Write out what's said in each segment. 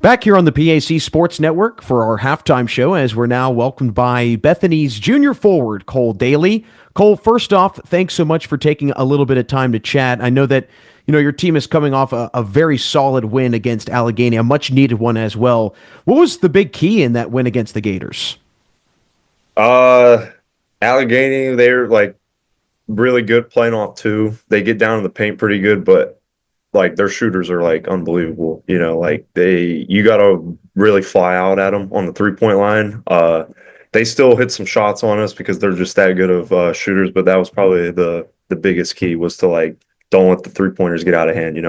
Back here on the PAC Sports Network for our halftime show, as we're now welcomed by Bethany's junior forward, Cole Dailey. Cole, first off, thanks so much for taking a little bit of time to chat. I know that your team is coming off a very solid win against Allegheny, a much needed one as well. What was the big key in that win against the Gators? Uh, Allegheny, they're like really good playing off two. They get down in the paint pretty good, but like their shooters are like unbelievable. Like you got to really fly out at them on the 3-point line. They still hit some shots on us because they're just that good of shooters. But that was probably the biggest key was to like don't let the 3-pointers get out of hand.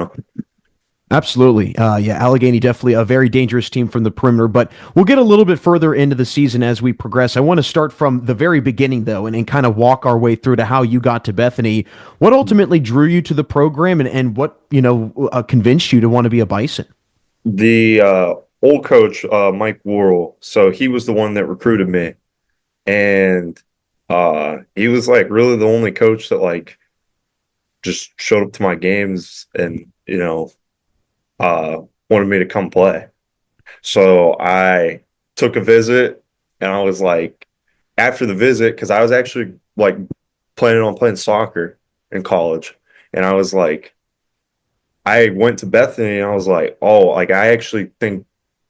Absolutely. Yeah, Allegheny definitely a very dangerous team from the perimeter, but we'll get a little bit further into the season as we progress. I want to start from the very beginning, though, and kind of walk our way through to how you got to Bethany. What ultimately drew you to the program and what, convinced you to want to be a Bison? The old coach, Mike Worrell, so he was the one that recruited me, and he was like really the only coach that like just showed up to my games and uh, wanted me to come play. So I took a visit, and I was like, after the visit, because I was actually like planning on playing soccer in college, and I was like, I went to Bethany, and I was like, oh, like I actually think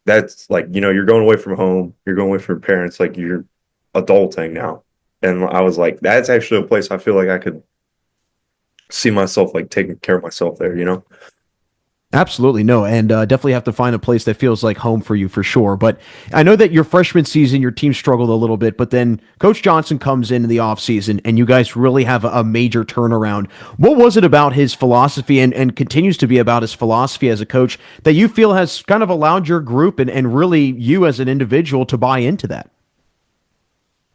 that's like you're going away from home, you're going away from your parents, like you're adulting now, and I was like, that's actually a place I feel like I could see myself like taking care of myself there. Absolutely, no, and definitely have to find a place that feels like home for you for sure. But I know that your freshman season, your team struggled a little bit, but then Coach Johnson comes in the offseason, and you guys really have a major turnaround. What was it about his philosophy and continues to be about his philosophy as a coach that you feel has kind of allowed your group and really you as an individual to buy into that?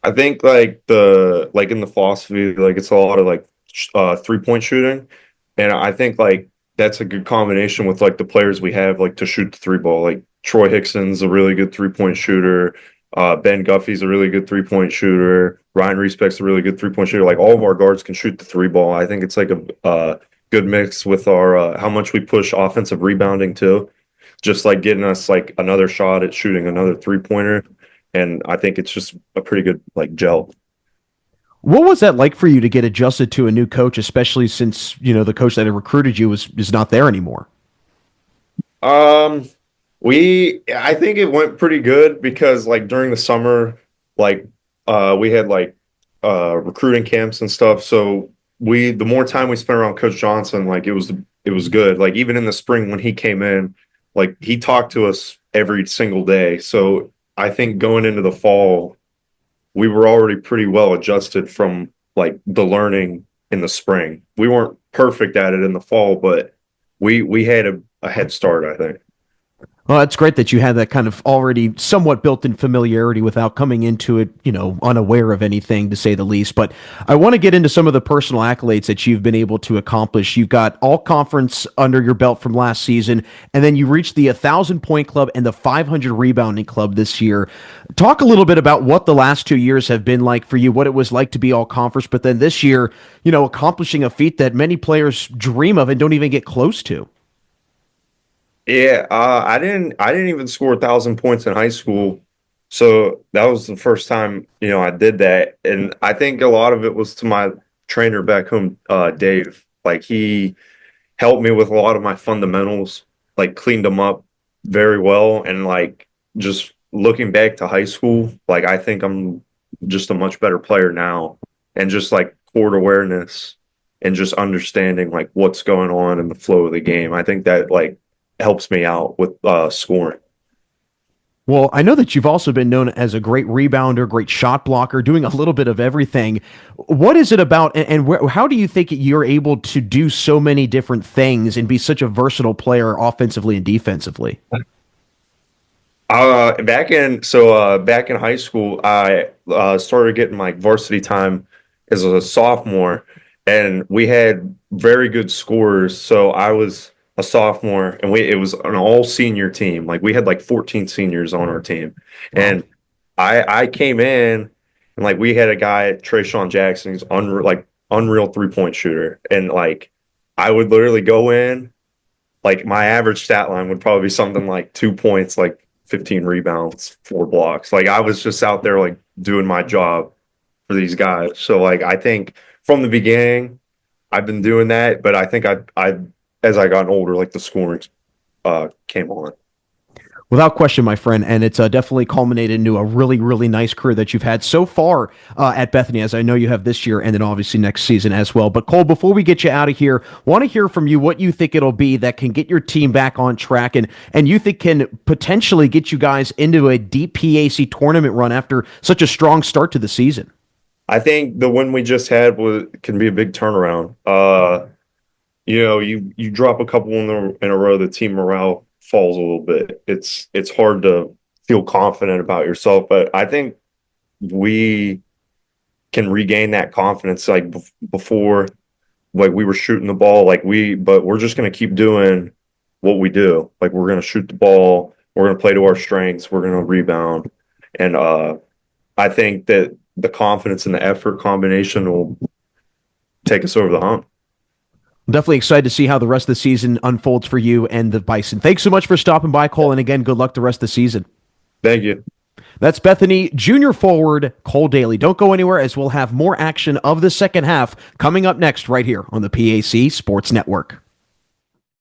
I think like the like in the philosophy, like it's a lot of like 3-point shooting, and I think like that's a good combination with like the players we have like to shoot the three ball. Like Troy Hickson's a really good 3-point shooter. Ben Guffey's a really good 3-point shooter. Ryan Respect's a really good 3-point shooter. Like all of our guards can shoot the three ball. I think it's like a good mix with our how much we push offensive rebounding too, just like getting us like another shot at shooting another 3-pointer. And I think it's just a pretty good like gel. What was that like for you to get adjusted to a new coach, especially since the coach that had recruited you is not there anymore? Um, I think it went pretty good because like during the summer, like we had like recruiting camps and stuff. So the more time we spent around Coach Johnson, like it was good. Like even in the spring when he came in, like he talked to us every single day. So I think going into the fall, we were already pretty well adjusted from like the learning in the spring. We weren't perfect at it in the fall, but we had a head start, I think. Well, it's great that you had that kind of already somewhat built-in familiarity without coming into it, unaware of anything to say the least. But I want to get into some of the personal accolades that you've been able to accomplish. You've got all conference under your belt from last season, and then you reached the 1,000-point club and the 500 rebounding club this year. Talk a little bit about what the last 2 years have been like for you, what it was like to be all conference, but then this year, accomplishing a feat that many players dream of and don't even get close to. Yeah, I didn't even score 1,000 points in high school, so that was the first time I did that, and I think a lot of it was to my trainer back home, Dave. Like he helped me with a lot of my fundamentals, like cleaned them up very well, and like just looking back to high school, like I think I'm just a much better player now, and just like court awareness and just understanding like what's going on in the flow of the game. I think that like helps me out with scoring. Well, I know that you've also been known as a great rebounder, great shot blocker, doing a little bit of everything. What is it about, and how do you think you're able to do so many different things and be such a versatile player offensively and defensively? Back in high school, I started getting like varsity time as a sophomore, and we had very good scores. So I was a sophomore, and we it was an all senior team. Like we had like 14 seniors on our team, Wow. and I came in and like we had a guy, Trayshawn Jackson, who's unreal 3-point shooter, and like I would literally go in like my average stat line would probably be something like 2 points, like 15 rebounds, 4 blocks. Like I was just out there like doing my job for these guys. So like I think from the beginning, I've been doing that, but I think I as I got older, like the scoring came on. Without question, my friend, and it's definitely culminated into a really, really nice career that you've had so far at Bethany, as I know you have this year, and then obviously next season as well. But Cole, before we get you out of here, want to hear from you what you think it'll be that can get your team back on track, and you think can potentially get you guys into a deep PAC tournament run after such a strong start to the season. I think the win we just had can be a big turnaround. You drop a couple in a row, the team morale falls a little bit. It's hard to feel confident about yourself, but I think we can regain that confidence like before, like we were shooting the ball but we're just going to keep doing what we do. Like we're going to shoot the ball, we're going to play to our strengths, we're going to rebound. And I think that the confidence and the effort combination will take us over the hump. I'm definitely excited to see how the rest of the season unfolds for you and the Bison. Thanks so much for stopping by, Cole, and again, good luck the rest of the season. Thank you. That's Bethany junior forward Cole Dailey. Don't go anywhere, as we'll have more action of the second half coming up next right here on the PAC Sports Network.